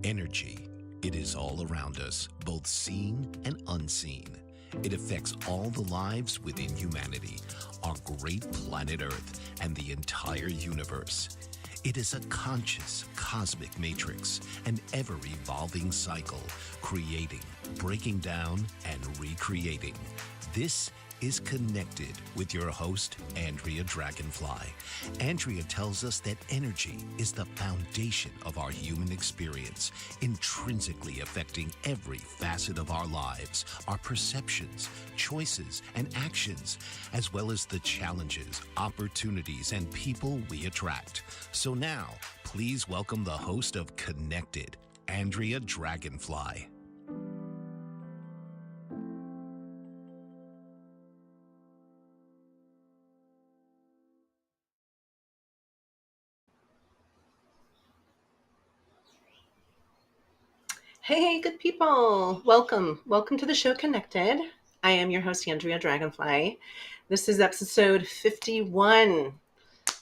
Energy. It is all around us, both seen and unseen. It affects all the lives within humanity, our great planet Earth, and the entire universe. It is a conscious cosmic matrix, an ever-evolving cycle, creating, breaking down, and recreating. This is Connected with your host, Andrea Dragonfly. Andrea tells us that energy is the foundation of our human experience, intrinsically affecting every facet of our lives, our perceptions, choices, and actions, as well as the challenges, opportunities, and people we attract. So now, please welcome the host of Connected, Andrea Dragonfly. Hey, good people. Welcome. Welcome to the show Connected. I am your host, Andrea Dragonfly. This is episode 51.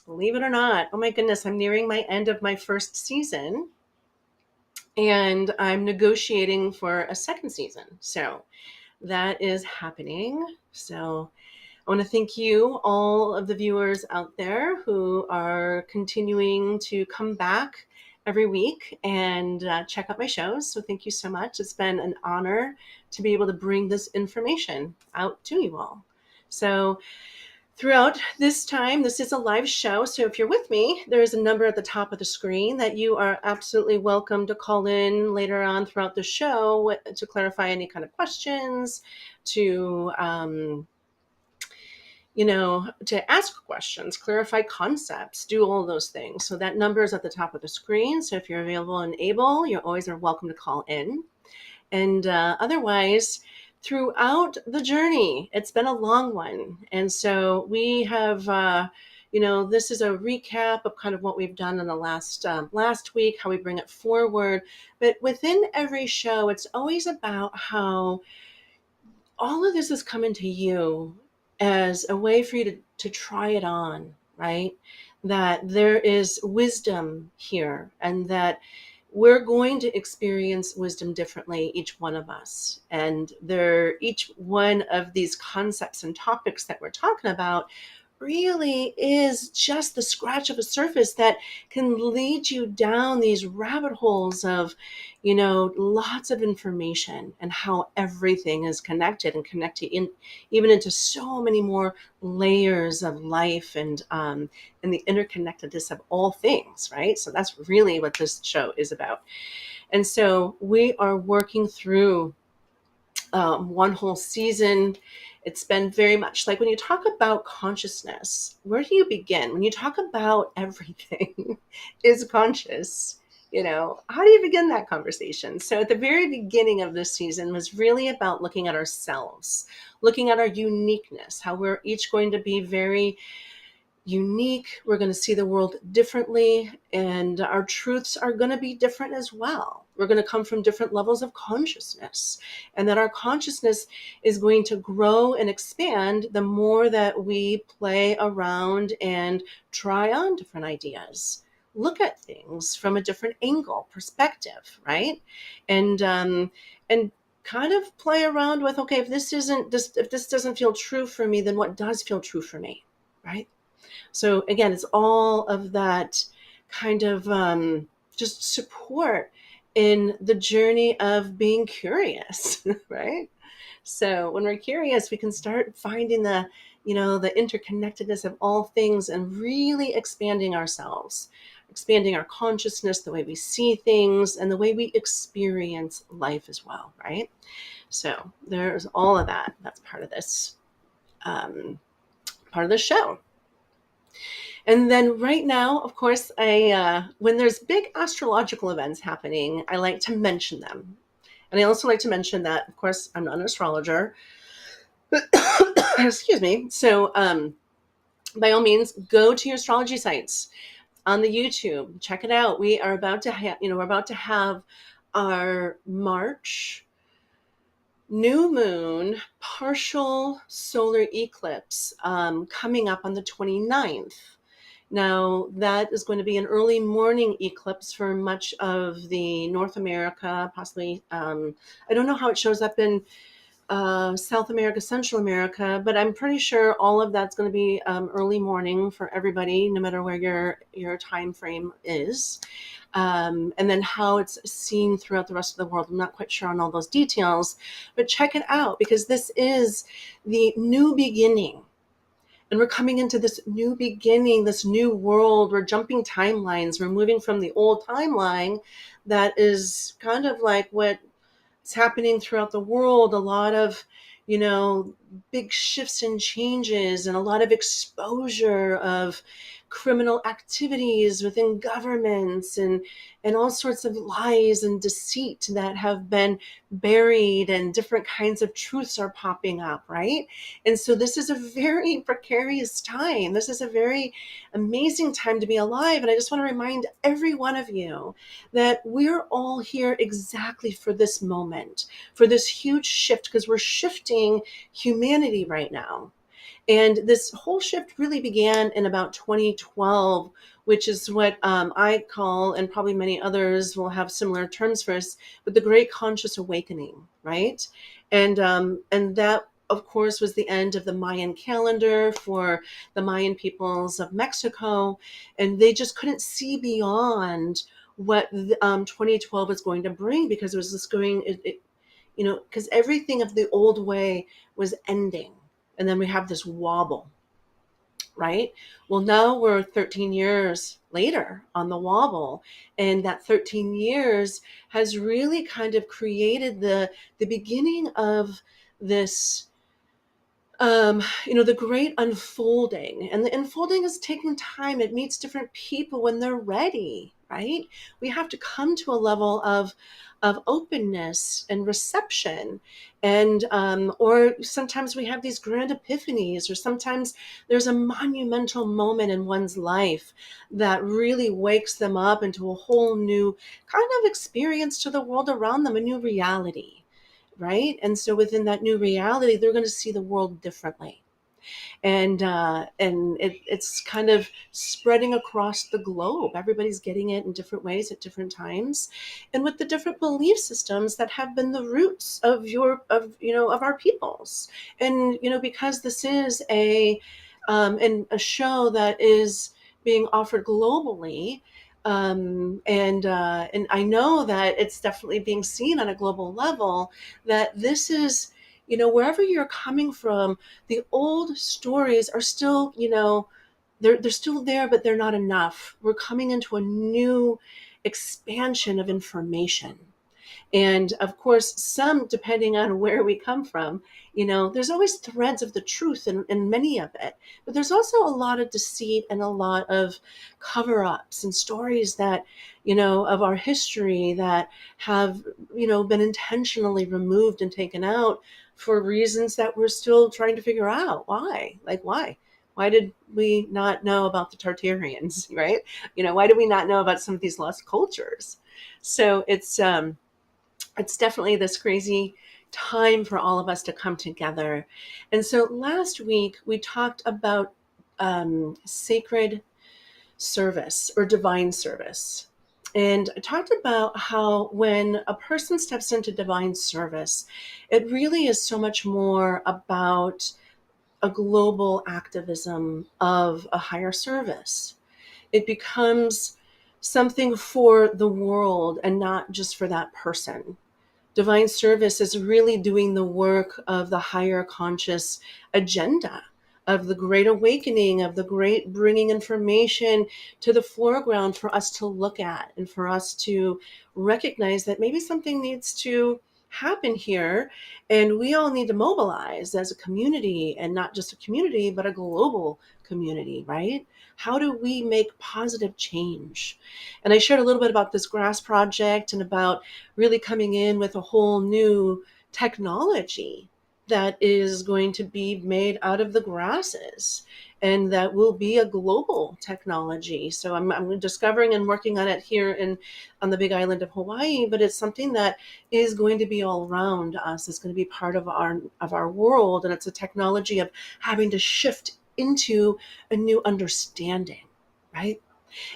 Believe it or not. Oh my goodness, I'm nearing my end of my first season and I'm negotiating for a second season. So that is happening. So I want to thank you, all of the viewers out there who are continuing to come back every week and check out my shows. So thank you so much. It's been an honor to be able to bring this information out to you all. So throughout this time, this is a live show. So if you're with me, there is a number at the top of the screen that you are absolutely welcome to call in later on throughout the show to clarify any kind of questions, to to ask questions, clarify concepts, do all those things. So that number is at the top of the screen. So if you're available and able, you always are welcome to call in. And otherwise, throughout the journey, it's been a long one. And so we have, this is a recap of kind of what we've done in the last week, how we bring it forward. But within every show, it's always about how all of this is coming to you as a way for you to try it on, right? That there is wisdom here and that we're going to experience wisdom differently, each one of us. And each one of these concepts and topics that we're talking about really is just the scratch of a surface that can lead you down these rabbit holes of, lots of information and how everything is connected and connected even into so many more layers of life and the interconnectedness of all things, right? So that's really what this show is about. And so we are working through one whole season. It's been very much like when you talk about consciousness, where do you begin? When you talk about everything is conscious, how do you begin that conversation? So at the very beginning of this season was really about looking at ourselves, looking at our uniqueness, how we're each going to be very unique. We're going to see the world differently, and our truths are going to be different as well. We're going to come from different levels of consciousness, and that our consciousness is going to grow and expand the more that we play around and try on different ideas, look at things from a different angle, perspective, right? And kind of play around with, okay, if this doesn't feel true for me, then what does feel true for me, right? So again, it's all of that kind of just support in the journey of being curious, right? So when we're curious, we can start finding the interconnectedness of all things and really expanding ourselves, expanding our consciousness, the way we see things, and the way we experience life as well, right? So there's all of that. That's part of this, part of the show. And then right now, of course, when there's big astrological events happening, I like to mention them. And I also like to mention that, of course, I'm not an astrologer. Excuse me. So by all means, go to your astrology sites on the YouTube. Check it out. We are about to we're about to have our March new moon partial solar eclipse coming up on the 29th. Now, that is going to be an early morning eclipse for much of the North America, possibly. I don't know how it shows up in South America, Central America, but I'm pretty sure all of that's going to be early morning for everybody, no matter where your time frame is. And then how it's seen throughout the rest of the world. I'm not quite sure on all those details, but check it out because this is the new beginning. And we're coming into this new beginning, this new world. We're jumping timelines. We're moving from the old timeline that is kind of like what's happening throughout the world. A lot of, big shifts and changes and a lot of exposure of criminal activities within governments and all sorts of lies and deceit that have been buried and different kinds of truths are popping up, right? And so this is a very precarious time. This is a very amazing time to be alive. And I just want to remind every one of you that we're all here exactly for this moment, for this huge shift, because we're shifting humanity right now. And this whole shift really began in about 2012, which is what I call, and probably many others will have similar terms for us, but the Great Conscious Awakening, right? And that, of course, was the end of the Mayan calendar for the Mayan peoples of Mexico, and they just couldn't see beyond what 2012 was going to bring because it was just going, because everything of the old way was ending. And then we have this wobble, right? Well, now we're 13 years later on the wobble, and that 13 years has really kind of created the beginning of this the great unfolding. And the unfolding is taking time. It meets different people when they're ready, right? We have to come to a level of openness and reception. And or sometimes we have these grand epiphanies, or sometimes there's a monumental moment in one's life that really wakes them up into a whole new kind of experience to the world around them, a new reality, right? And so within that new reality, they're going to see the world differently. It's kind of spreading across the globe. Everybody's getting it in different ways at different times, and with the different belief systems that have been the roots of our peoples. And because this is a show that is being offered globally, and I know that it's definitely being seen on a global level, that this is, wherever you're coming from, the old stories are still, they're still there, but they're not enough. We're coming into a new expansion of information. And of course, some, depending on where we come from, there's always threads of the truth in many of it. But there's also a lot of deceit and a lot of cover ups and stories that, of our history that have, been intentionally removed and taken out for reasons that we're still trying to figure out. Why? Like, why? Why did we not know about the Tartarians, right? Why did we not know about some of these lost cultures? So it's definitely this crazy time for all of us to come together. And so last week we talked about sacred service or divine service. And I talked about how when a person steps into divine service, it really is so much more about a global activism of a higher service. It becomes something for the world and not just for that person. Divine service is really doing the work of the higher conscious agenda, of the great awakening, of the great bringing information to the foreground for us to look at and for us to recognize that maybe something needs to happen here, and we all need to mobilize as a community, and not just a community but a global community, right? How do we make positive change? And I shared a little bit about this grass project and about really coming in with a whole new technology that is going to be made out of the grasses, and that will be a global technology. So I'm discovering and working on it here on the big island of Hawaii, but it's something that is going to be all around us. It's going to be part of our world, and it's a technology of having to shift into a new understanding. right?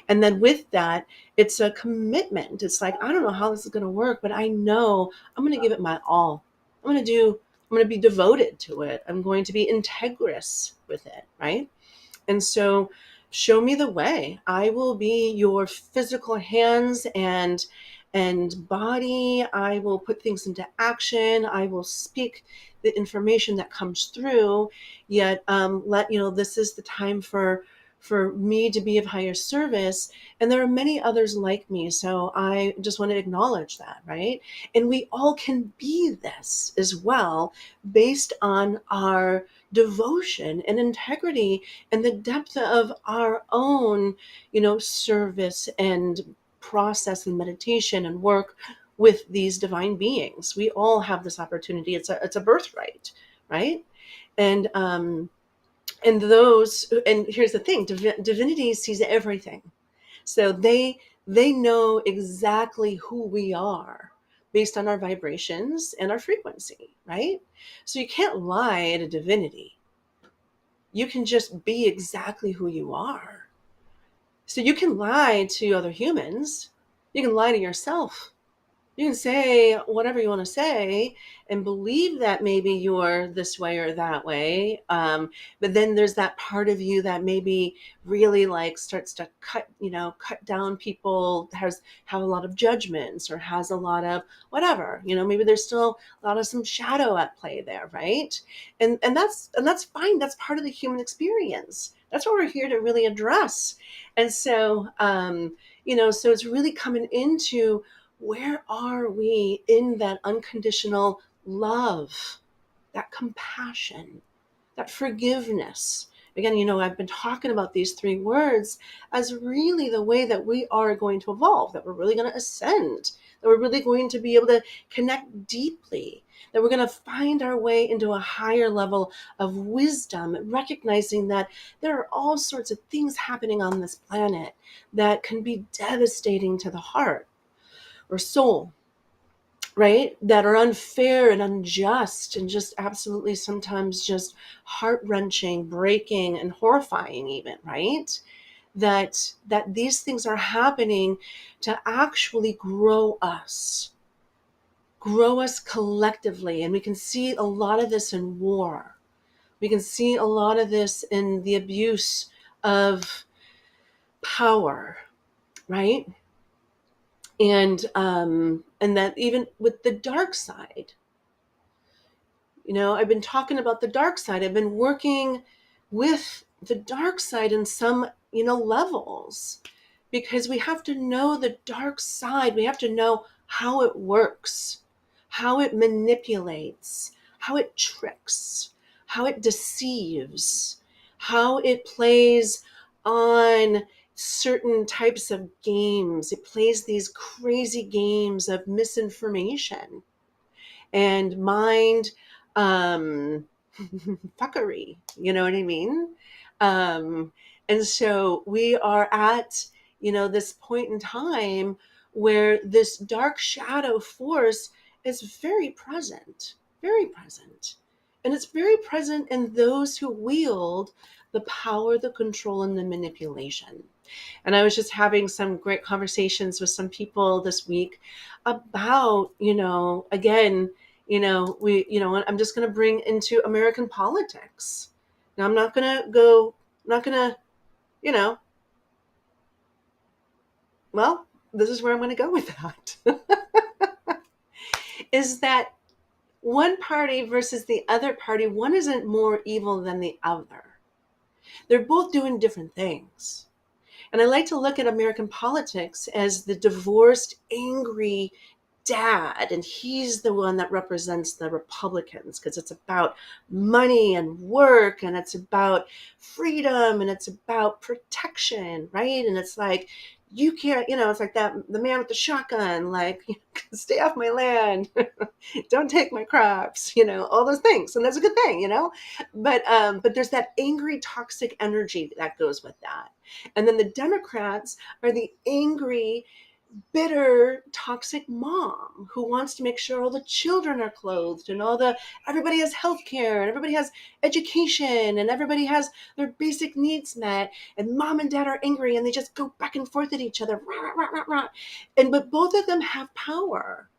And then with that, it's a commitment. It's like, I don't know how this is going to work, but I know I'm going to give it my all. I'm going to be devoted to it. I'm going to be integrous with it, right? And so show me the way. I will be your physical hands and body. I will put things into action. I will speak the information that comes through. Yet, let you know this is the time for me to be of higher service. And there are many others like me. So I just want to acknowledge that, right? And we all can be this as well based on our devotion and integrity and the depth of our own, service and process and meditation and work with these divine beings. We all have this opportunity. It's a birthright, right? And and here's the thing: divinity sees everything, so they know exactly who we are based on our vibrations and our frequency, right? So you can't lie at a divinity. You can just be exactly who you are. So you can lie to other humans. You can lie to yourself. You can say whatever you want to say and believe that maybe you're this way or that way. But then there's that part of you that maybe really like starts to cut down people, have a lot of judgments or has a lot of whatever, maybe there's still a lot of some shadow at play there. Right. And that's fine. That's part of the human experience. That's what we're here to really address. And so, so it's really coming into, where are we in that unconditional love, that compassion, that forgiveness? Again, I've been talking about these three words as really the way that we are going to evolve, that we're really going to ascend, that we're really going to be able to connect deeply, that we're going to find our way into a higher level of wisdom, recognizing that there are all sorts of things happening on this planet that can be devastating to the heart or soul, right? That are unfair and unjust and just absolutely sometimes just heart-wrenching, breaking, and horrifying even, right? That these things are happening to actually grow us collectively. And we can see a lot of this in war. We can see a lot of this in the abuse of power, right? And that even with the dark side, I've been talking about the dark side. I've been working with the dark side in some, levels, because we have to know the dark side. We have to know how it works, how it manipulates, how it tricks, how it deceives, how it plays on certain types of games. It plays these crazy games of misinformation and mind um fuckery, you know what I mean? And so we are at, this point in time where this dark shadow force is very present, and it's very present in those who wield the power, the control, and the manipulation. And I was just having some great conversations with some people this week about, again, I'm just going to bring into American politics. Now, I'm not going to, you know, well, this is where I'm going to go with that. Is that one party versus the other party, one isn't more evil than the other. They're both doing different things. And I like to look at American politics as the divorced, angry dad, and he's the one that represents the Republicans, because it's about money and work, and it's about freedom, and it's about protection, right? And it's like, you can't, it's like that, the man with the shotgun, like, stay off my land, don't take my crops, all those things. And that's a good thing, but there's that angry, toxic energy that goes with that. And then the Democrats are the angry, bitter, toxic mom who wants to make sure all the children are clothed and everybody has health care and everybody has education and everybody has their basic needs met, and mom and dad are angry and they just go back and forth at each other. Rah, rah, rah, rah. But both of them have power.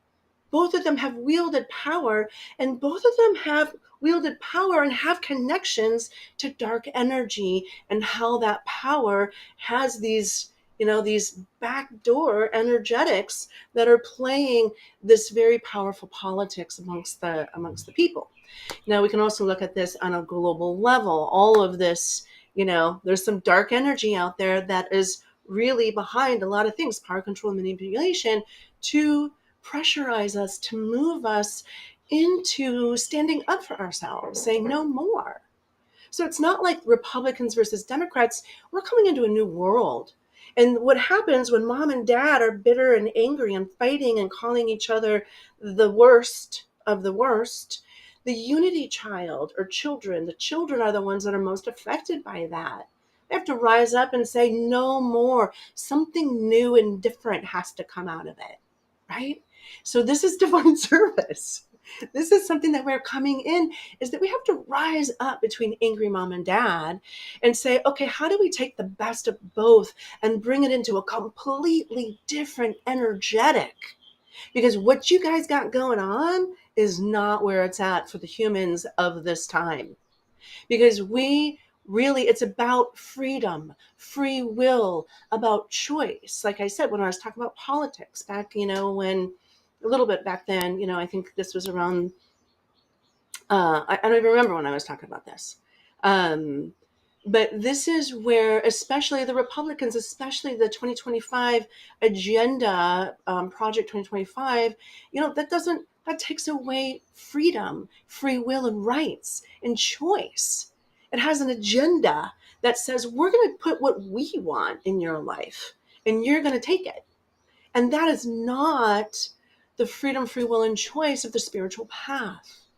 Both of them have wielded power, and both of them have wielded power and have connections to dark energy, and how that power has these backdoor energetics that are playing this very powerful politics amongst the people. Now we can also look at this on a global level. All of this, there's some dark energy out there that is really behind a lot of things, power, control, and manipulation, to pressurize us, to move us into standing up for ourselves, saying no more. So it's not like Republicans versus Democrats. We're coming into a new world. And what happens when mom and dad are bitter and angry and fighting and calling each other the worst of the worst, the unity child or children, the children are the ones that are most affected by that. They have to rise up and say, no more. Something new and different has to come out of it, right? So this is divine service. This is something that we're coming in, is that we have to rise up between angry mom and dad and say, okay, how do we take the best of both and bring it into a completely different energetic? Because what you guys got going on is not where it's at for the humans of this time. Because it's about freedom, free will, about choice. Like I said, when I was talking about politics back, when a little bit back then, I think this was around, I don't even remember when I was talking about this. But this is where, especially the Republicans, especially the 2025 agenda, Project 2025, that takes away freedom, free will, and rights and choice. It has an agenda that says, we're going to put what we want in your life and you're going to take it. And that is not the freedom, free will, and choice of the spiritual path.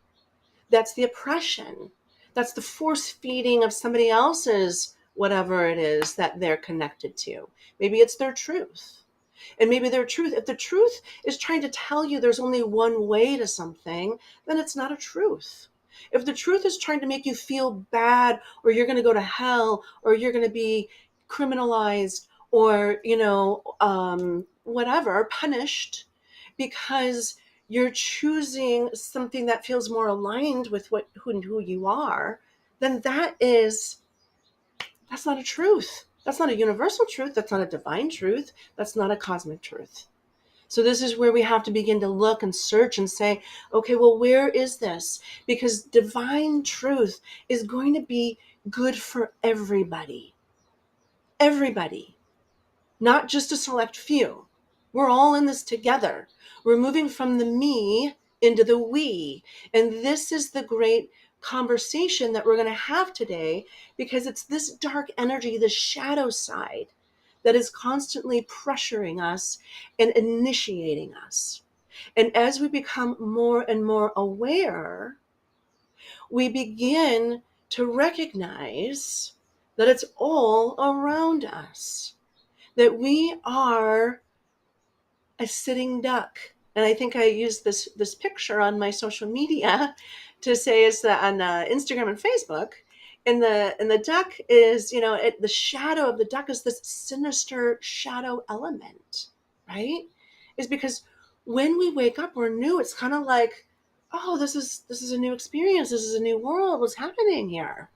That's the oppression. That's the force feeding of somebody else's whatever it is that they're connected to. Maybe it's their truth. And maybe if the truth is trying to tell you there's only one way to something, then it's not a truth. If the truth is trying to make you feel bad, or you're going to go to hell, or you're going to be criminalized, or, whatever, punished, because you're choosing something that feels more aligned with who you are, then that's not a truth. That's not a universal truth. That's not a divine truth. That's not a cosmic truth. So this is where we have to begin to look and search and say, okay, well, where is this? Because divine truth is going to be good for everybody. Everybody, not just a select few. We're all in this together. We're moving from the me into the we. And this is the great conversation that we're going to have today, because it's this dark energy, the shadow side, that is constantly pressuring us and initiating us. And as we become more and more aware, we begin to recognize that it's all around us, that we are a sitting duck. And I think I used this picture on my social media to say, is that on Instagram and Facebook. And the duck is, the shadow of the duck is this sinister shadow element, right? Is because when we wake up, we're new. It's kind of like, oh, this is a new experience. This is a new world. What's happening here?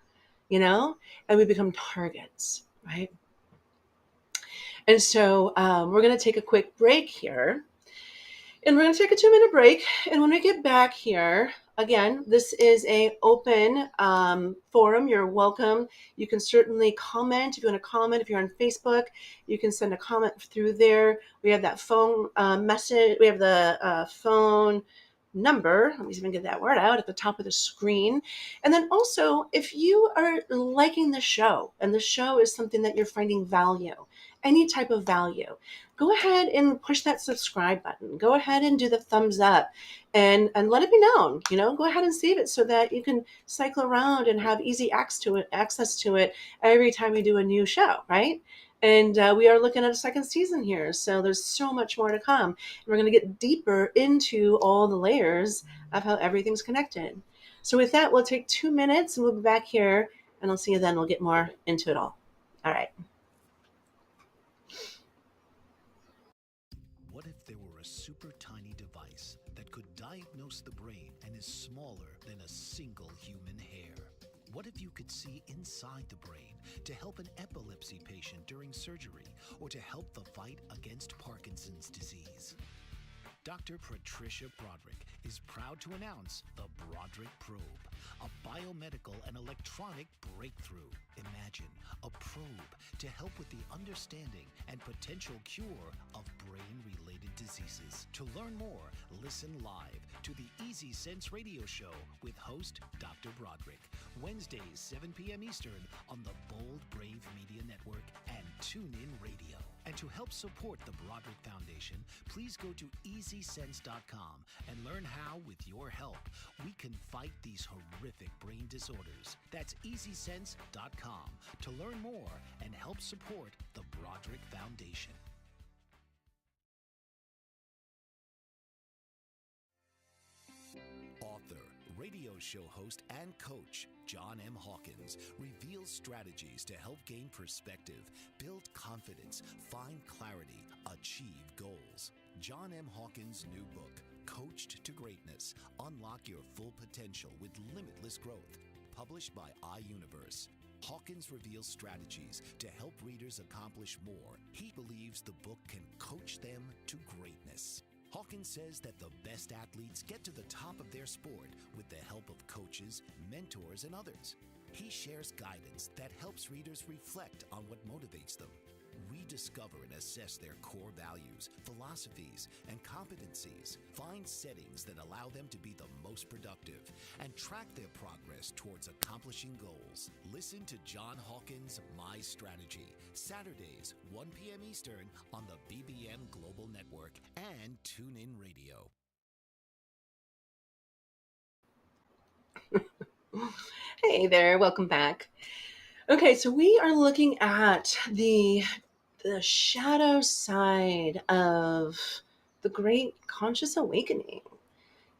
And we become targets, right? And so we're going to take a quick break here. And we're going to take a 2-minute break. And when we get back here, again, this is an open forum. You're welcome. You can certainly comment. If you want to comment, if you're on Facebook, you can send a comment through there. We have that phone message. We have the phone number. Let me even get that word out at the top of the screen. And then also, if you are liking the show, and the show is something that you're finding value, any type of value, go ahead and push that subscribe button. Go ahead and do the thumbs up and let it be known. Go ahead and save it so that you can cycle around and have easy access to it every time we do a new show, right? And we are looking at a second season here. So there's so much more to come. And we're going to get deeper into all the layers of how everything's connected. So with that, we'll take 2 minutes and we'll be back here and I'll see you then. We'll get more into it all. All right. What if there were a super tiny device that could diagnose the brain and is smaller than a single human hair? What if you could see inside the brain to help an epilepsy patient during surgery or to help the fight against Parkinson's disease? Dr. Patricia Broderick is proud to announce the Broderick Probe, a biomedical and electronic breakthrough. Imagine a probe to help with the understanding and potential cure of brain-related diseases. To learn more, listen live to the Easy Sense radio show with host Dr. Broderick, Wednesdays 7 p.m. Eastern on the Bold Brave Media Network and TuneIn Radio. And to help support the Broderick Foundation, please go to EasySense.com and learn how, with your help, we can fight these horrific brain disorders. That's EasySense.com to learn more and help support the Broderick Foundation. Author, radio show host, and coach John M. Hawkins reveals strategies to help gain perspective, build confidence, find clarity, achieve goals. John M. Hawkins' new book, Coached to Greatness: Unlock Your Full Potential with Limitless Growth, published by iUniverse. Hawkins reveals strategies to help readers accomplish more. He believes the book can coach them to greatness. Hawkins says that the best athletes get to the top of their sport with the help of coaches, mentors, and others. He shares guidance that helps readers reflect on what motivates them. Rediscover and assess their core values, philosophies, and competencies. Find settings that allow them to be the most productive and track their progress towards accomplishing goals. Listen to John Hawkins' My Strategy, Saturdays, 1 p.m. Eastern on the BBM Global Network and TuneIn Radio. Hey there, welcome back. Okay, so we are looking at the shadow side of the great conscious awakening.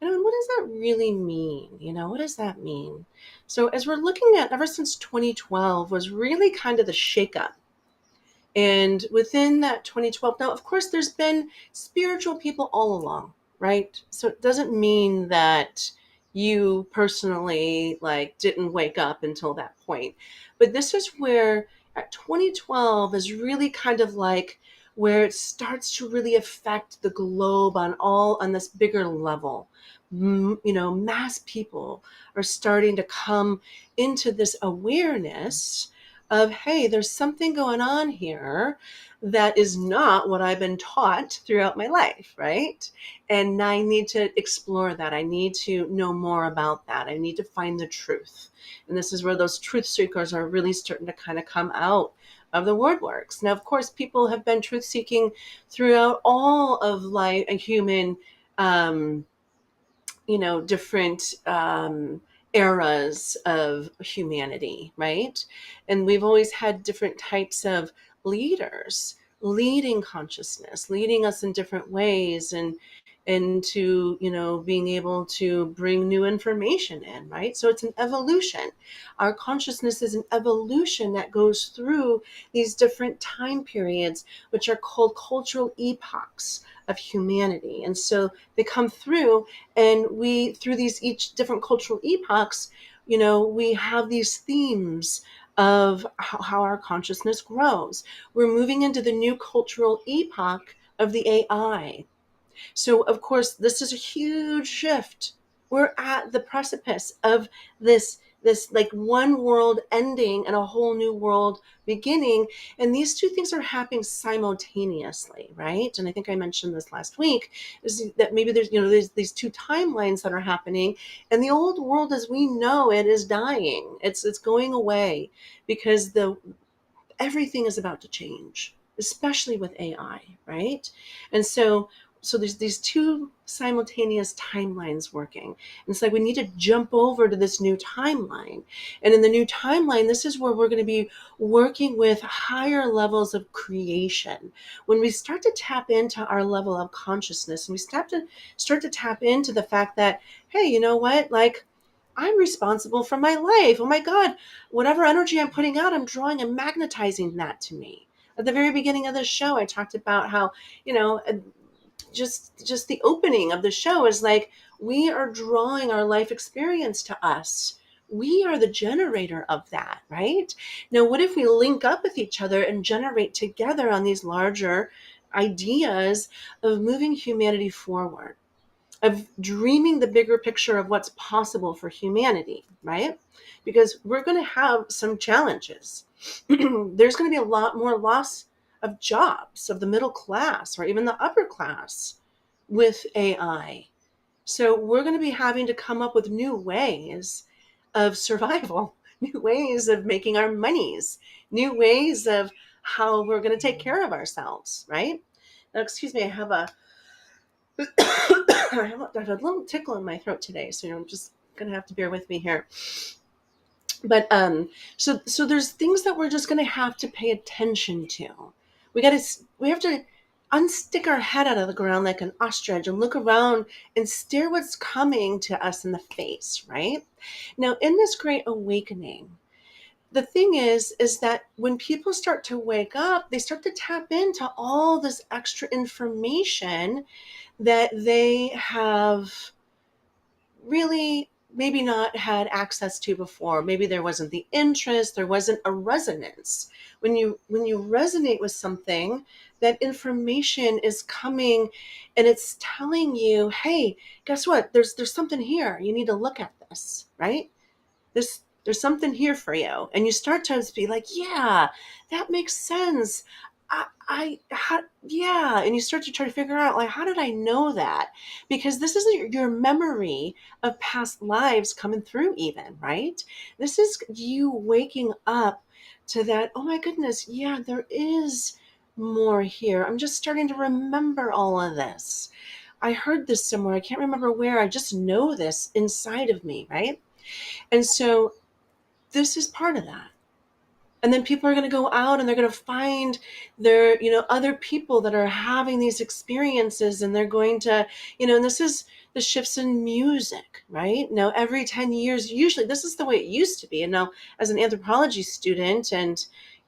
And what does that really mean? What does that mean? So as we're looking at, ever since 2012 was really kind of the shakeup. And within that 2012, now, of course, there's been spiritual people all along, right? So it doesn't mean that you personally didn't wake up until that point. But this is where at 2012 is really kind of like where it starts to really affect the globe on this bigger level. Mass people are starting to come into this awareness of, hey, there's something going on here that is not what I've been taught throughout my life, right? And I need to explore that. I need to know more about that. I need to find the truth. And this is where those truth seekers are really starting to kind of come out of the woodworks. Now, of course, people have been truth seeking throughout all of life and human, different eras of humanity, right? And we've always had different types of leaders leading consciousness, leading us in different ways, and to being able to bring new information in, right? So it's an evolution. Our consciousness is an evolution that goes through these different time periods, which are called cultural epochs of humanity. And so they come through, and we, through these each different cultural epochs, we have these themes of how our consciousness grows. We're moving into the new cultural epoch of the AI. So, of course, this is a huge shift. We're at the precipice of this like one world ending and a whole new world beginning. And these two things are happening simultaneously, right? And I think I mentioned this last week, is that maybe there's these two timelines that are happening, and the old world as we know it is dying. It's going away because everything is about to change, especially with AI, right? And so so there's these two simultaneous timelines working. And it's like we need to jump over to this new timeline. And in the new timeline, this is where we're going to be working with higher levels of creation. When we start to tap into our level of consciousness, and we start to tap into the fact that, hey, you know what? Like, I'm responsible for my life. Oh my God, whatever energy I'm putting out, I'm drawing and magnetizing that to me. At the very beginning of the show, I talked about how, you know, just the opening of the show is like, we are drawing our life experience to us. We are the generator of that, right? Now, what if we link up with each other and generate together on these larger ideas of moving humanity forward, of dreaming the bigger picture of what's possible for humanity, right? Because we're going to have some challenges. There's going to be a lot more loss of jobs of the middle class or even the upper class with AI. So we're going to be having to come up with new ways of survival, new ways of making our monies, new ways of how we're going to take care of ourselves, right? Now, excuse me, I have a I have a little tickle in my throat today, so I'm just gonna have to bear with me here. But so there's things that we're just gonna have to pay attention to. We have to unstick our head out of the ground like an ostrich and look around and stare what's coming to us in the face, right? Now, in this great awakening, the thing is that when people start to wake up, they start to tap into all this extra information that they have really maybe not had access to before. Maybe there wasn't the interest, there wasn't a resonance. When you resonate with something, that information is coming and it's telling you, hey, guess what? There's something here. You need to look at this, right? There's something here for you. And you start to be like, yeah, that makes sense. Yeah. And you start to try to figure out, like, how did I know that? Because this is your memory of past lives coming through, even, right? This is you waking up to that. Oh my goodness. Yeah, there is more here. I'm just starting to remember all of this. I heard this somewhere. I can't remember where. I just know this inside of me, right? And so this is part of that. And then people are going to go out and they're going to find their, other people that are having these experiences, and they're going to, and this is the shifts in music, right? Now, every 10 years, usually this is the way it used to be. And now, as an anthropology student and,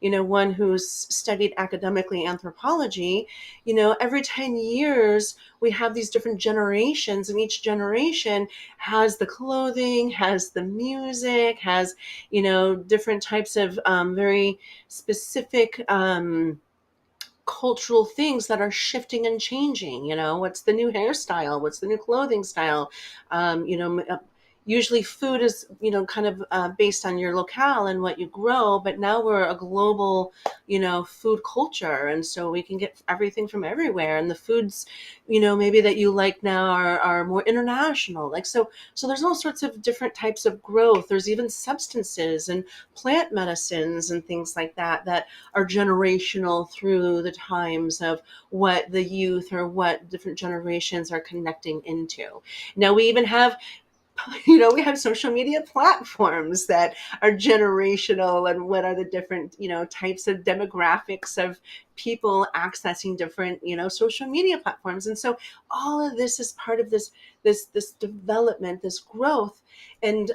one who's studied academically anthropology, every 10 years, we have these different generations, and each generation has the clothing, has the music, has, different types of very specific cultural things that are shifting and changing. What's the new hairstyle? What's the new clothing style? Usually food is, kind of based on your locale and what you grow, but now we're a global, food culture. And so we can get everything from everywhere. And the foods, maybe that you like now are more international. Like, so there's all sorts of different types of growth. There's even substances and plant medicines and things like that are generational through the times of what the youth or what different generations are connecting into. Now we even have we have social media platforms that are generational, and what are the different, types of demographics of people accessing different, social media platforms. And so all of this is part of this development, this growth. And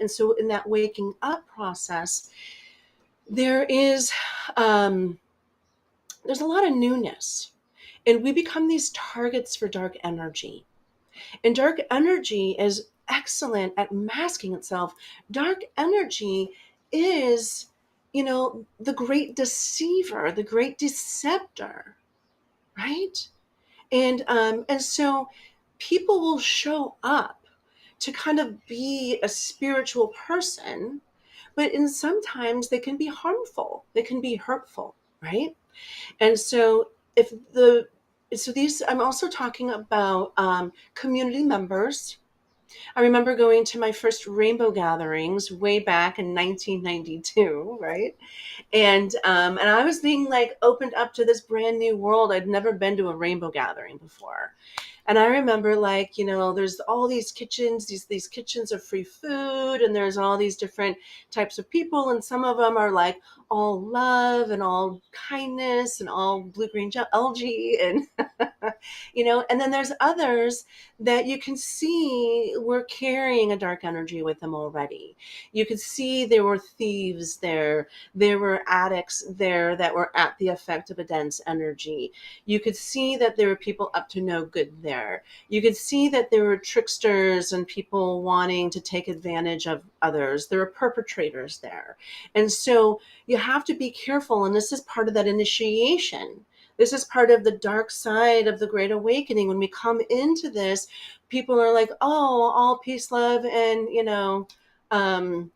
so in that waking up process, there's a lot of newness, and we become these targets for dark energy. And dark energy is excellent at masking itself. Dark energy is, the great deceiver, the great deceptor, right? And so people will show up to kind of be a spiritual person, but sometimes they can be harmful, they can be hurtful, right? And so these, I'm also talking about community members I remember going to my first rainbow gatherings way back in 1992, right? And I was being like opened up to this brand new world. I'd never been to a rainbow gathering before. And I remember, like, there's all these kitchens, these kitchens of free food, and there's all these different types of people, and some of them are like all love and all kindness and all blue green algae, and and then there's others that you can see were carrying a dark energy with them already. You could see there were thieves there were addicts there that were at the effect of a dense energy. You could see that there were people up to no good there. You could see that there were tricksters and people wanting to take advantage of others. There were perpetrators there. And so you have to be careful. And this is part of that initiation. This is part of the dark side of the Great Awakening. When we come into this, people are like, oh, all peace, love, and, um,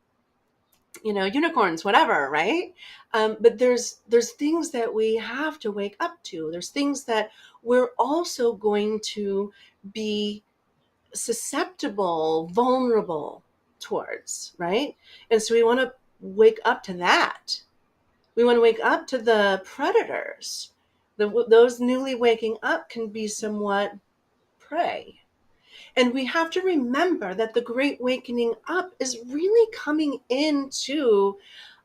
unicorns, whatever, right? But there's things that we have to wake up to. There's things that we're also going to be susceptible, vulnerable towards, right? And so we want to wake up to that. We want to wake up to the predators. Those newly waking up can be somewhat prey. And we have to remember that the Great Wakening Up is really coming into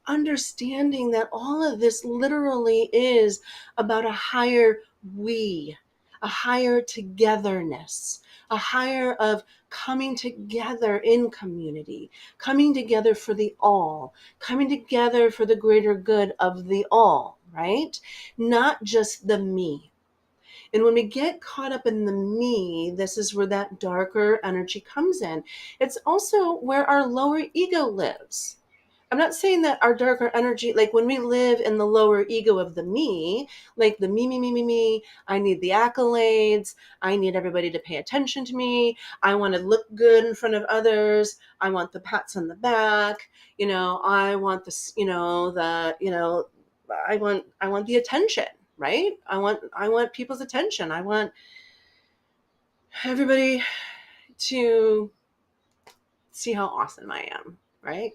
understanding that all of this literally is about a higher we, a higher togetherness, a higher of coming together in community, coming together for the all, coming together for the greater good of the all, right? Not just the me. And when we get caught up in the me, this is where that darker energy comes in. It's also where our lower ego lives. I'm not saying that our darker energy, like when we live in the lower ego of the me, like the me, I need the accolades, I need everybody to pay attention to me, I want to look good in front of others, I want the pats on the back, I want this, I want the attention, right? I want people's attention. I want everybody to see how awesome I am, right?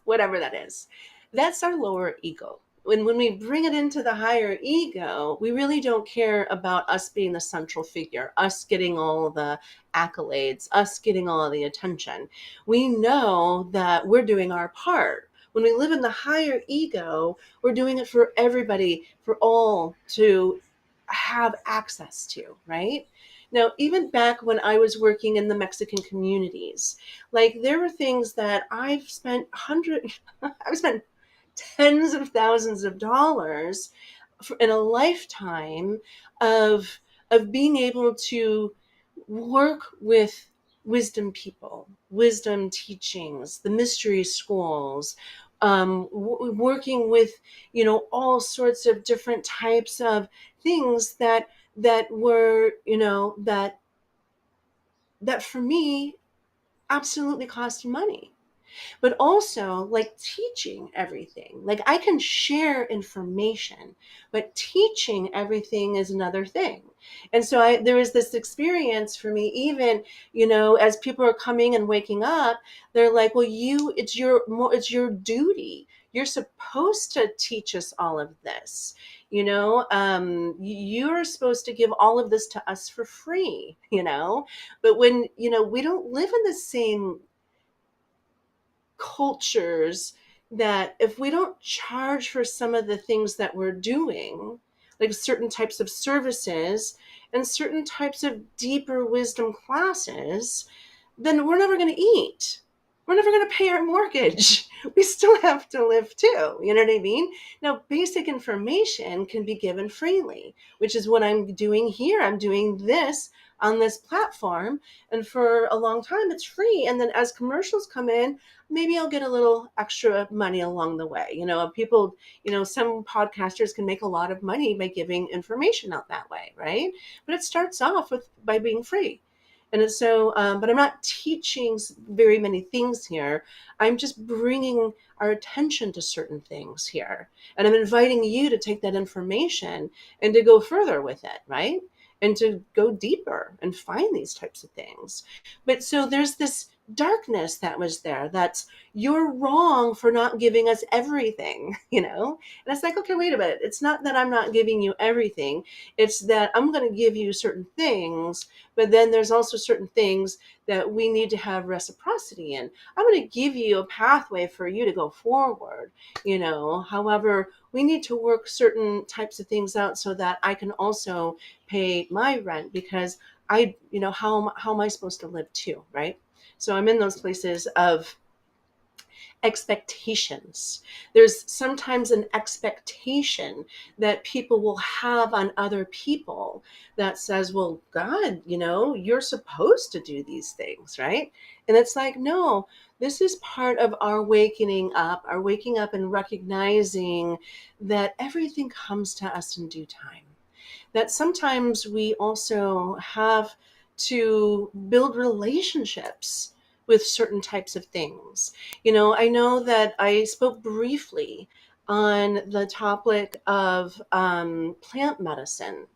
Whatever that is. That's our lower ego. When we bring it into the higher ego, we really don't care about us being the central figure, us getting all the accolades, us getting all of the attention. We know that we're doing our part. When we live in the higher ego, we're doing it for everybody, for all to have access to, right? Now, even back when I was working in the Mexican communities, like there were things that I've spent I've spent tens of thousands of dollars in a lifetime of being able to work with wisdom people, wisdom teachings, the mystery schools, working with all sorts of different types of things that were that for me absolutely cost money, but also like teaching everything. Like I can share information, but teaching everything is another thing. And so there was this experience for me, even, as people are coming and waking up, they're like, well, it's your duty. You're supposed to teach us all of this. You're supposed to give all of this to us for free, but when, we don't live in the same cultures, that if we don't charge for some of the things that we're doing, like certain types of services and certain types of deeper wisdom classes, then we're never going to eat. We're never going to pay our mortgage. We still have to live too. You know what I mean? Now, basic information can be given freely, which is what I'm doing here. I'm doing this on this platform, and for a long time it's free. And then as commercials come in, maybe I'll get a little extra money along the way. People, some podcasters can make a lot of money by giving information out that way, right? But it starts off by being free. And so, but I'm not teaching very many things here. I'm just bringing our attention to certain things here. And I'm inviting you to take that information and to go further with it, right? and to go deeper and find these types of things. But so there's this darkness that was there, that's you're wrong for not giving us everything, and it's like, okay, wait a minute, it's not that I'm not giving you everything, it's that I'm going to give you certain things, but then there's also certain things that we need to have reciprocity in. I'm going to give you a pathway for you to go forward, however, we need to work certain types of things out so that I can also pay my rent, because how am I supposed to live too, right? So I'm in those places of expectations. There's sometimes an expectation that people will have on other people that says, well, God, you're supposed to do these things, right? And it's like, no, this is part of our waking up and recognizing that everything comes to us in due time. That sometimes we also have to build relationships with certain types of things. I know that I spoke briefly on the topic of plant medicine,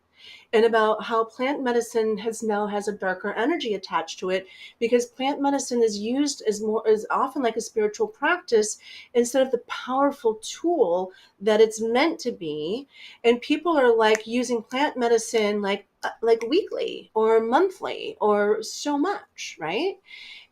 and about how plant medicine has a darker energy attached to it, because plant medicine is used as often like a spiritual practice instead of the powerful tool that it's meant to be. And people are like using plant medicine like weekly or monthly or so much, right?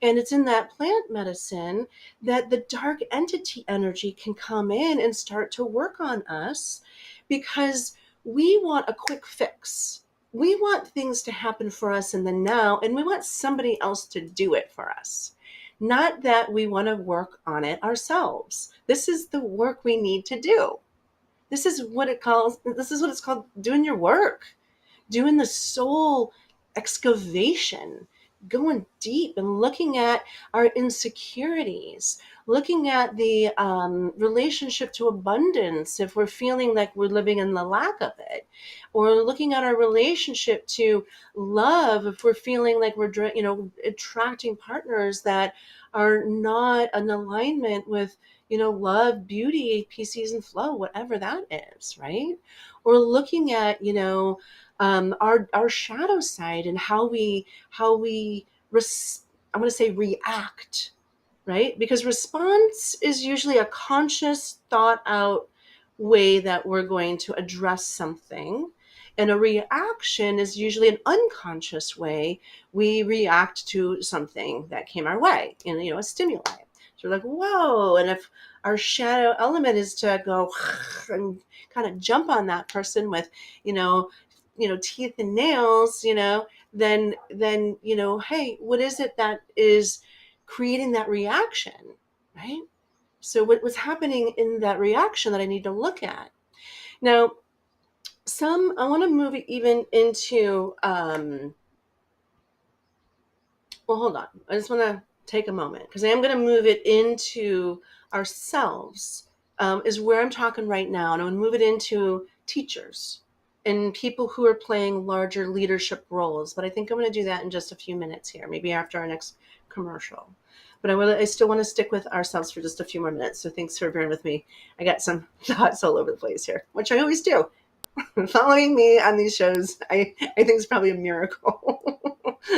And it's in that plant medicine that the dark entity energy can come in and start to work on us, because we want a quick fix. We want things to happen for us in the now, and we want somebody else to do it for us. Not that we want to work on it ourselves. This is the work we need to do. This is what it's called, doing your work, doing the soul excavation, going deep and looking at our insecurities, looking at the relationship to abundance if we're feeling like we're living in the lack of it, or looking at our relationship to love if we're feeling like we're attracting partners that are not in alignment with love, beauty, peace, ease, and flow, whatever that is, right? Or looking at our shadow side and how we I want to say react, right? Because response is usually a conscious, thought out way that we're going to address something. And a reaction is usually an unconscious way we react to something that came our way, a stimuli. So we're like, whoa. And if our shadow element is to go and kind of jump on that person with, teeth and nails, then hey, what is it that is creating that reaction, right? So what was happening in that reaction that I need to look at now? I want to move it even into well, hold on, I just want to take a moment, because I am going to move it into ourselves, is where I'm talking right now, and I'm going to move it into teachers and people who are playing larger leadership roles. But I think I'm going to do that in just a few minutes here, maybe after our next commercial. But I still want to stick with ourselves for just a few more minutes. So thanks for bearing with me. I got some thoughts all over the place here, which I always do. Following me on these shows, I think is probably a miracle,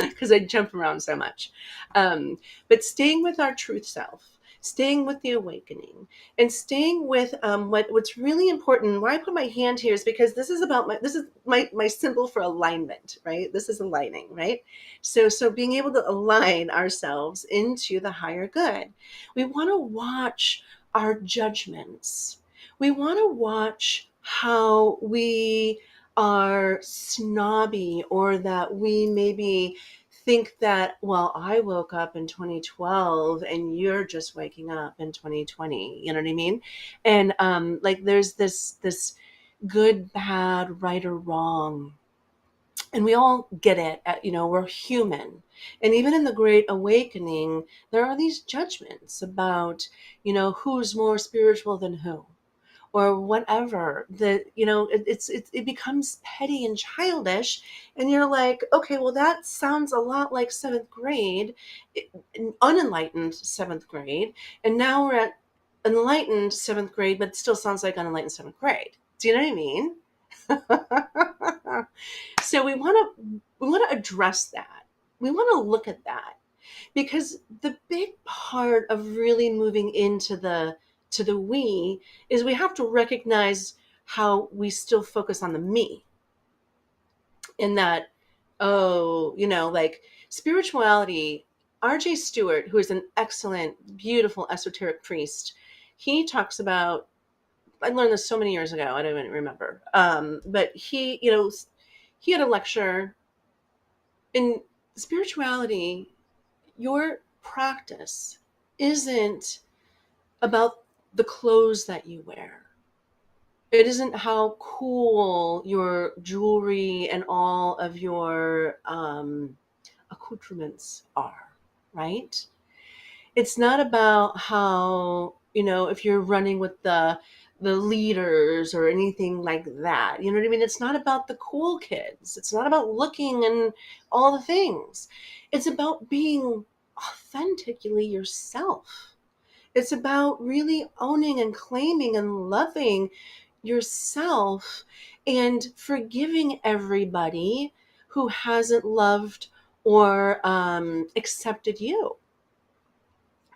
because I jump around so much. But staying with our truth self, staying with the awakening, and staying with what's really important. Why I put my hand here is because this is my symbol for alignment, right? This is aligning, right? So being able to align ourselves into the higher good. We want to watch our judgments. We want to watch how we are snobby, or that we maybe think that, well, I woke up in 2012 and you're just waking up in 2020. You know what I mean? And like there's this good, bad, right or wrong. And we all get it. We're human. And even in the Great Awakening, there are these judgments about, who's more spiritual than who, or whatever. That it becomes petty and childish, and you're like, okay, well, that sounds a lot like seventh grade, unenlightened seventh grade, and now we're at enlightened seventh grade, but it still sounds like unenlightened seventh grade. Do you know what I mean? So we want to address that. We want to look at that, because the big part of really moving into the we is we have to recognize how we still focus on the me, in that, oh, like spirituality. RJ Stewart, who is an excellent, beautiful esoteric priest, he talks about, I learned this so many years ago, I don't even remember. But he had a lecture in spirituality. Your practice isn't about the clothes that you wear. It isn't how cool your jewelry and all of your accoutrements are, right? It's not about how, if you're running with the leaders or anything like that. You know what I mean? It's not about the cool kids. It's not about looking and all the things. It's about being authentically yourself. It's about really owning and claiming and loving yourself and forgiving everybody who hasn't loved or accepted you,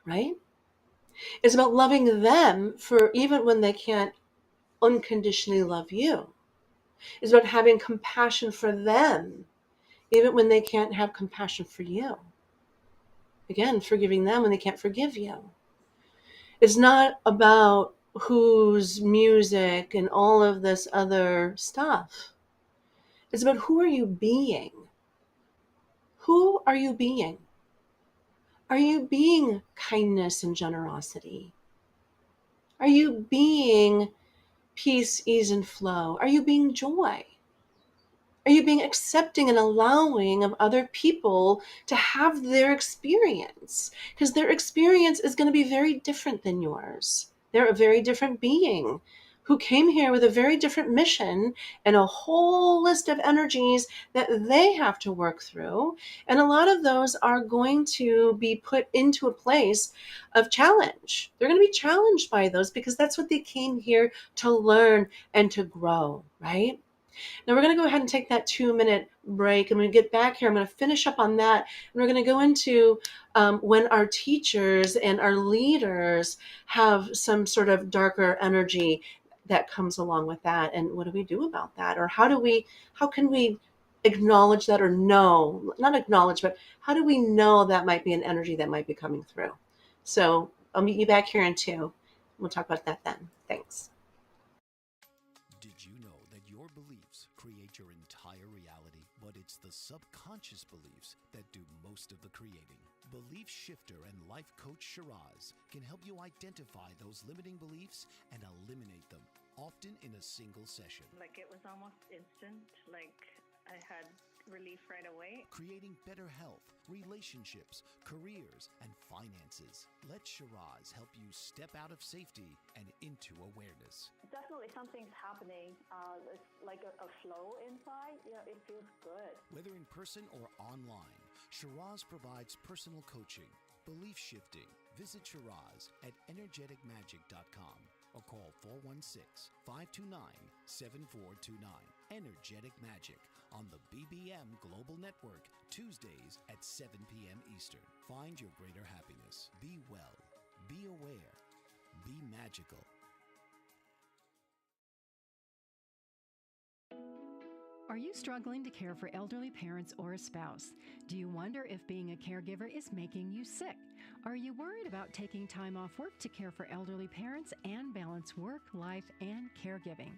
right? It's about loving them for even when they can't unconditionally love you. It's about having compassion for them even when they can't have compassion for you. Again, forgiving them when they can't forgive you. It's not about whose music and all of this other stuff. It's about, who are you being? Who are you being? Are you being kindness and generosity? Are you being peace, ease, and flow? Are you being joy? Are you being accepting and allowing of other people to have their experience? Because their experience is going to be very different than yours. They're a very different being who came here with a very different mission and a whole list of energies that they have to work through. And a lot of those are going to be put into a place of challenge. They're going to be challenged by those because that's what they came here to learn and to grow, right? Now we're going to go ahead and take that 2-minute break. And when we get back here, I'm going to finish up on that. And we're going to go into when our teachers and our leaders have some sort of darker energy that comes along with that. And what do we do about that? Or how can we acknowledge that, or know, not acknowledge, but how do we know that might be an energy that might be coming through? So I'll meet you back here in 2. We'll talk about that then. Thanks. Did you know that your beliefs create your entire reality, but it's the subconscious beliefs that do most of the creating? Belief shifter and life coach Shiraz can help you identify those limiting beliefs and eliminate them, often in a single session. Like, it was almost instant. Like, I had relief right away. Creating better health, relationships, careers, and finances. Let Shiraz help you step out of safety and into awareness. Definitely something's happening. It's like a flow inside. Yeah, it feels good. Whether in person or online, Shiraz provides personal coaching, belief shifting. Visit Shiraz at energeticmagic.com or call 416-529-7429. Energetic Magic on the BBM Global Network, Tuesdays at 7 p.m. Eastern. Find your greater happiness. Be well. Be aware. Be magical. Are you struggling to care for elderly parents or a spouse? Do you wonder if being a caregiver is making you sick? Are you worried about taking time off work to care for elderly parents and balance work, life, and caregiving?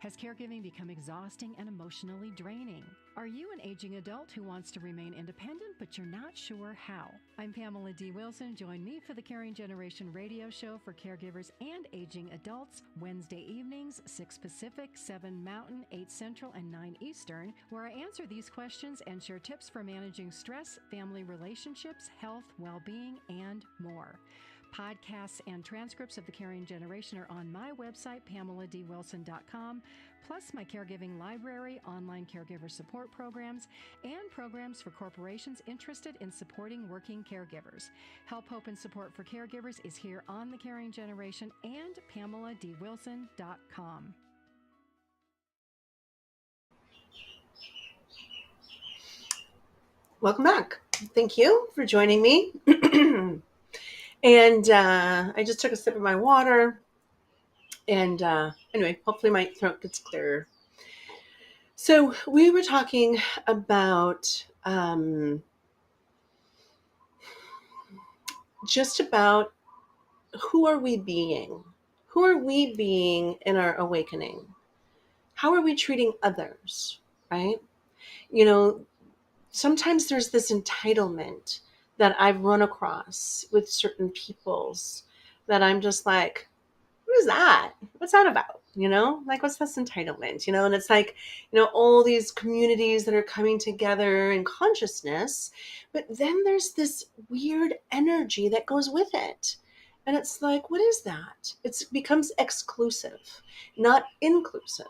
Has caregiving become exhausting and emotionally draining? Are you an aging adult who wants to remain independent, but you're not sure how? I'm Pamela D. Wilson. Join me for the Caring Generation radio show for caregivers and aging adults, Wednesday evenings, 6 Pacific, 7 Mountain, 8 Central, and 9 Eastern, where I answer these questions and share tips for managing stress, family relationships, health, well-being, and more. Podcasts and transcripts of The Caring Generation are on my website, PamelaDWilson.com, plus my caregiving library, online caregiver support programs, and programs for corporations interested in supporting working caregivers. Help, hope, and support for caregivers is here on The Caring Generation and PamelaDWilson.com. Welcome back. Thank you for joining me. And I just took a sip of my water. And anyway, hopefully my throat gets clearer. So we were talking about just about who are we being? Who are we being in our awakening? How are we treating others, right? You know, sometimes there's this entitlement that I've run across with certain peoples that I'm just like, what is that? What's that about? Like, what's this entitlement? And it's like, all these communities that are coming together in consciousness, but then there's this weird energy that goes with it. And it's like, what is that? It becomes exclusive, not inclusive.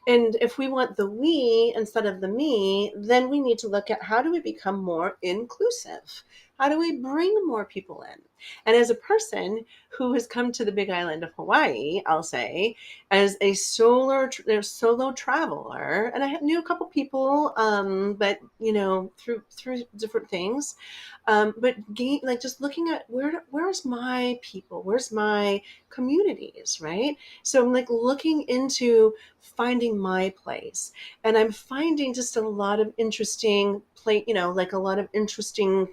And if we want the we instead of the me, then we need to look at how do we become more inclusive? How do we bring more people in? And as a person who has come to the Big Island of Hawaii, I'll say, as a solo traveler, and I knew a couple people, but through different things, like just looking at where's my people, where's my communities, right? So I'm like looking into finding my place, and I'm finding just a lot of interesting like a lot of interesting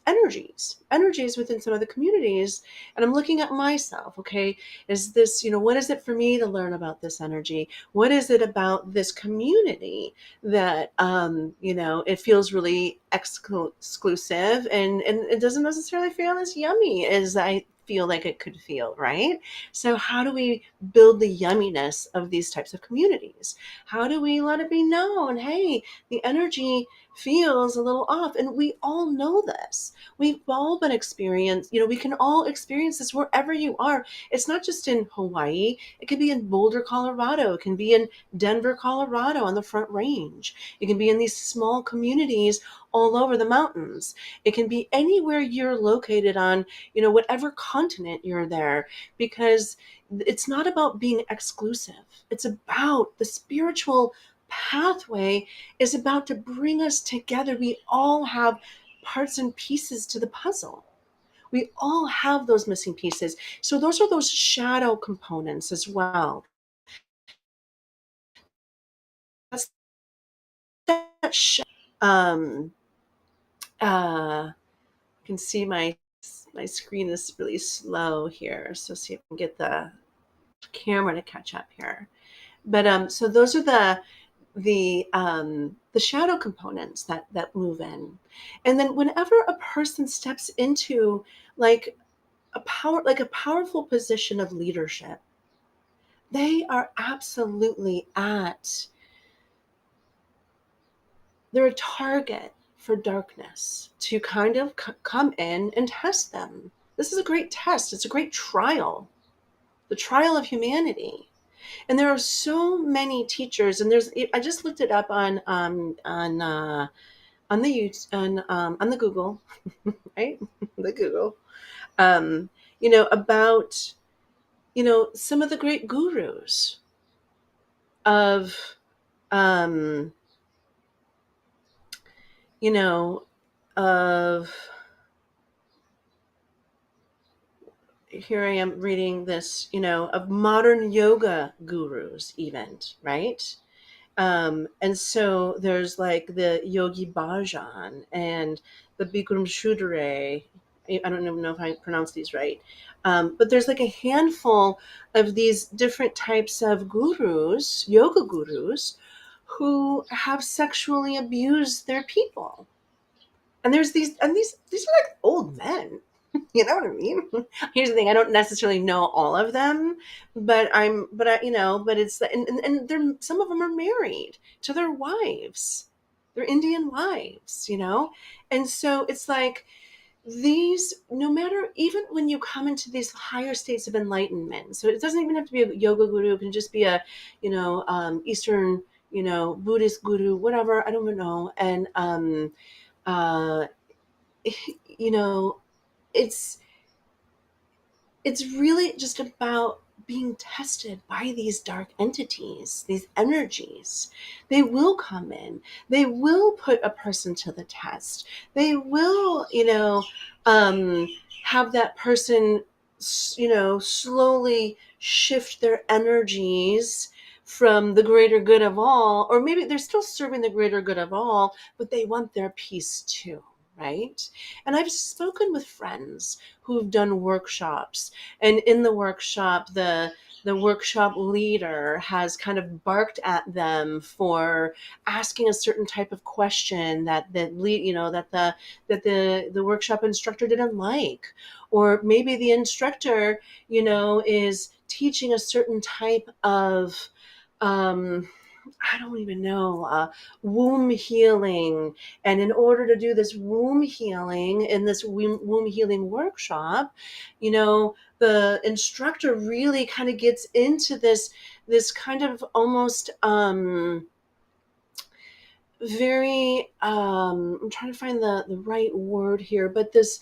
energies within some of the communities. And I'm looking at myself. Okay, is this, what is it for me to learn about this energy? What is it about this community that it feels really exclusive, and it doesn't necessarily feel as yummy as I feel like it could feel, right? So how do we build the yumminess of these types of communities? How do we let it be known, hey, the energy feels a little off? And we all know this. We've all been experienced, we can all experience this wherever you are. It's not just in Hawaii. It could be in Boulder, Colorado. It can be in Denver, Colorado on the Front Range. It can be in these small communities all over the mountains. It can be anywhere you're located on, whatever continent you're there, because it's not about being exclusive. It's about the spiritual pathway is about to bring us together. We all have parts and pieces to the puzzle. We all have those missing pieces. So those are those shadow components as well. That's that um you can see my screen is really slow here. So see if I can get the camera to catch up here. But so those are the shadow components that move in. And then whenever a person steps into like a powerful position of leadership, they are absolutely they're a target for darkness to kind of come in and test them. This is a great test. It's a great trial, the trial of humanity. And there are so many teachers, and I just looked it up on the Google, right? The Google, about some of the great gurus of you know of here I am reading this, of modern yoga gurus, even, right? And so there's like the Yogi Bhajan and the Bikram Sudre. I don't even know if I pronounce these right. But there's like a handful of these different types of gurus, yoga gurus, who have sexually abused their people. And these are like old men. You know what I mean? Here's the thing: I don't necessarily know all of them, but it's and they're, some of them are married to their wives, their Indian wives, and so it's like these. No matter, even when you come into these higher states of enlightenment, so it doesn't even have to be a yoga guru; it can just be a, Eastern, Buddhist guru, whatever. I don't even know, and uh, you know, it's really just about being tested by these dark entities, these energies. They will come in. They will put a person to the test. They will, have that person, slowly shift their energies from the greater good of all, or maybe they're still serving the greater good of all, but they want their peace too, right? And I've spoken with friends who've done workshops, and in the workshop, the workshop leader has kind of barked at them for asking a certain type of question that the workshop instructor didn't like, or maybe the instructor, is teaching a certain type of I don't even know, womb healing. And in order to do this womb healing in this womb healing workshop, the instructor really kind of gets into this kind of almost very I'm trying to find the right word here, but this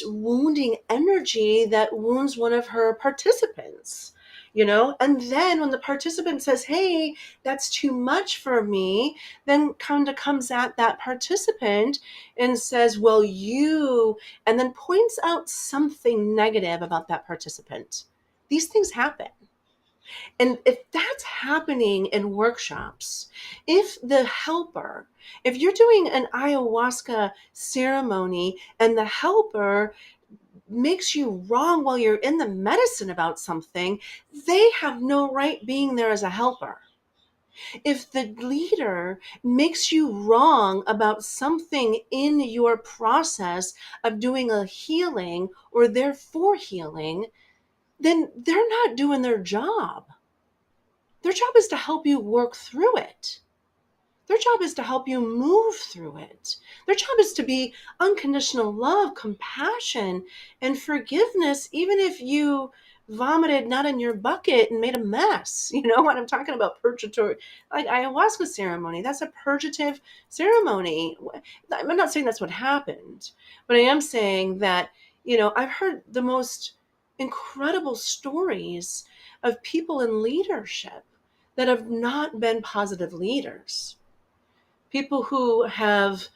wounding energy that wounds one of her participants, and then when the participant says, hey, that's too much for me, then kind of comes at that participant and says, well, and then points out something negative about that participant. These things happen. And if that's happening in workshops, if you're doing an ayahuasca ceremony and the helper makes you wrong while you're in the medicine about something, they have no right being there as a helper. If the leader makes you wrong about something in your process of doing a healing or therefore healing, then they're not doing their job. Their job is to help you work through it. Their job is to help you move through it. Their job is to be unconditional love, compassion, and forgiveness, even if you vomited not in your bucket and made a mess. You know what I'm talking about? Purgatory, like ayahuasca ceremony. That's a purgative ceremony. I'm not saying that's what happened, but I am saying that, I've heard the most incredible stories of people in leadership that have not been positive leaders. People who have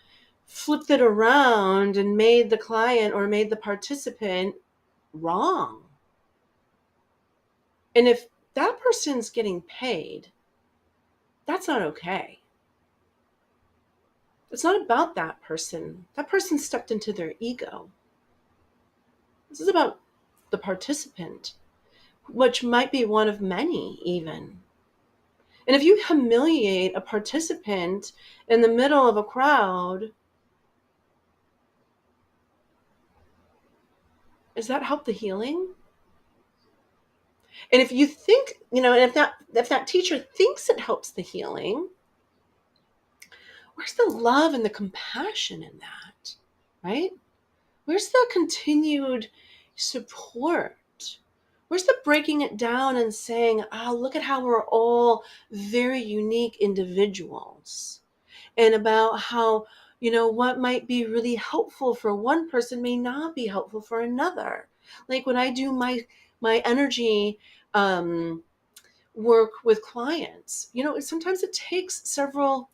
flipped it around and made the client or made the participant wrong. And if that person's getting paid, that's not okay. It's not about that person. That person stepped into their ego. This is about the participant, which might be one of many even. And if you humiliate a participant in the middle of a crowd, does that help the healing? And if you think, and if that teacher thinks it helps the healing, where's the love and the compassion in that, right? Where's the continued support? Where's the breaking it down and saying, look at how we're all very unique individuals, and about how, what might be really helpful for one person may not be helpful for another. Like when I do my energy work with clients, sometimes it takes several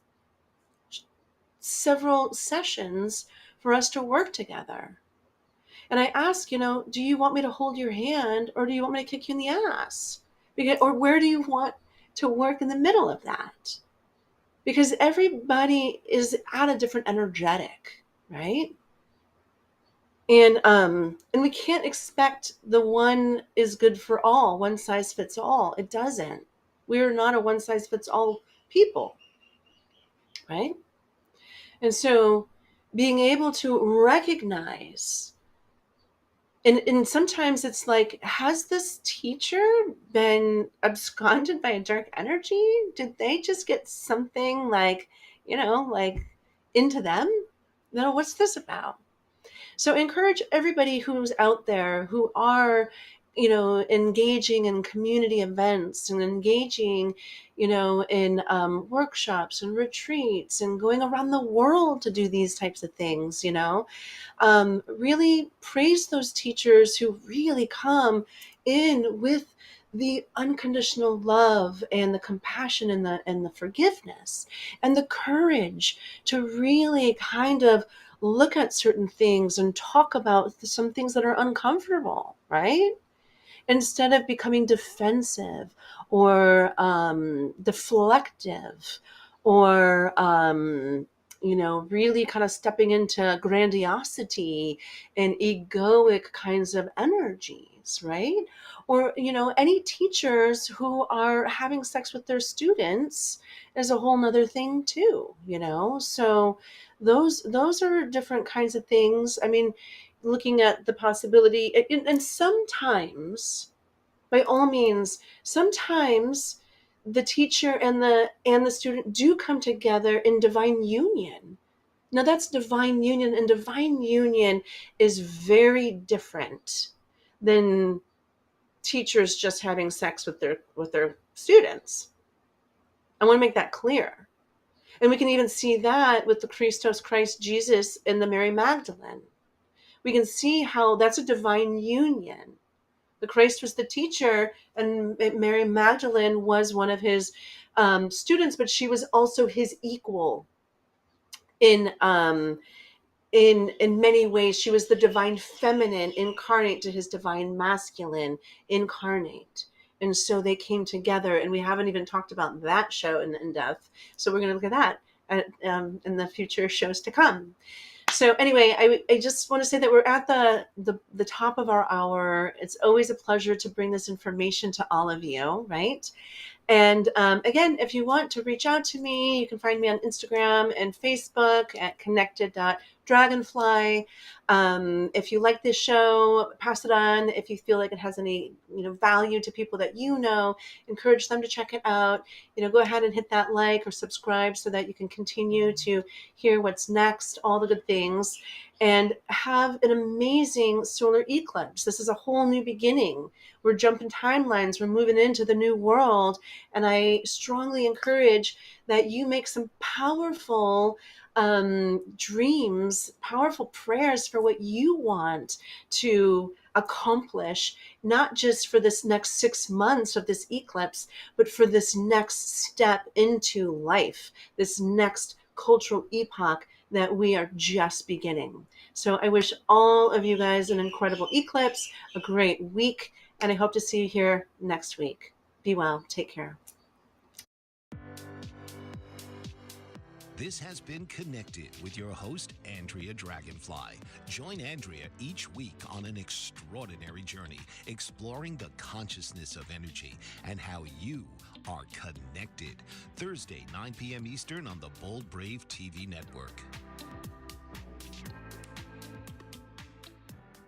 sessions for us to work together. And I ask, do you want me to hold your hand, or do you want me to kick you in the ass? Or where do you want to work in the middle of that? Because everybody is at a different energetic, right? And we can't expect the one is good for all, one size fits all. It doesn't. We're not a one size fits all people, right? And so being able to recognize, and sometimes it's like, has this teacher been absconded by a dark energy? Did they just get something like into them? What's this about? So encourage everybody who's out there who are, engaging in community events and engaging, in workshops and retreats and going around the world to do these types of things, really praise those teachers who really come in with the unconditional love and the compassion and the forgiveness and the courage to really kind of look at certain things and talk about some things that are uncomfortable, right? Instead of becoming defensive or deflective or really kind of stepping into grandiosity and egoic kinds of energies, right? Or any teachers who are having sex with their students is a whole nother thing too, so those are different kinds of things. I mean, looking at the possibility, and sometimes, by all means, sometimes the teacher and the student do come together in divine union. Now that's divine union, and divine union is very different than teachers just having sex with their students. I want to make that clear. And we can even see that with the Christos, Christ Jesus, and the Mary Magdalene. We can see how that's a divine union. The Christ was the teacher, and Mary Magdalene was one of his students, but she was also his equal in many ways. She was the divine feminine incarnate to his divine masculine incarnate. And so they came together, and we haven't even talked about that show in depth. So we're going to look at that in the future shows to come. So anyway, I just want to say that we're at the top of our hour. It's always a pleasure to bring this information to all of you, right? And again, if you want to reach out to me, you can find me on Instagram and Facebook at connected.dragonfly. If you like this show, pass it on. If you feel like it has any value to people that encourage them to check it out. Go ahead and hit that like or subscribe so that you can continue to hear what's next, all the good things, and have an amazing solar eclipse. This is a whole new beginning. We're jumping timelines. We're moving into the new world. And I strongly encourage that you make some powerful dreams, powerful prayers for what you want to accomplish, not just for this next 6 months of this eclipse, but for this next step into life, this next cultural epoch that we are just beginning. So I wish all of you guys an incredible eclipse, a great week, and I hope to see you here next week. Be well. Take care. This has been Connected with your host, Andrea Dragonfly. Join Andrea each week on an extraordinary journey, exploring the consciousness of energy and how you are connected. Thursday, 9 p.m. Eastern on the Bold Brave TV network.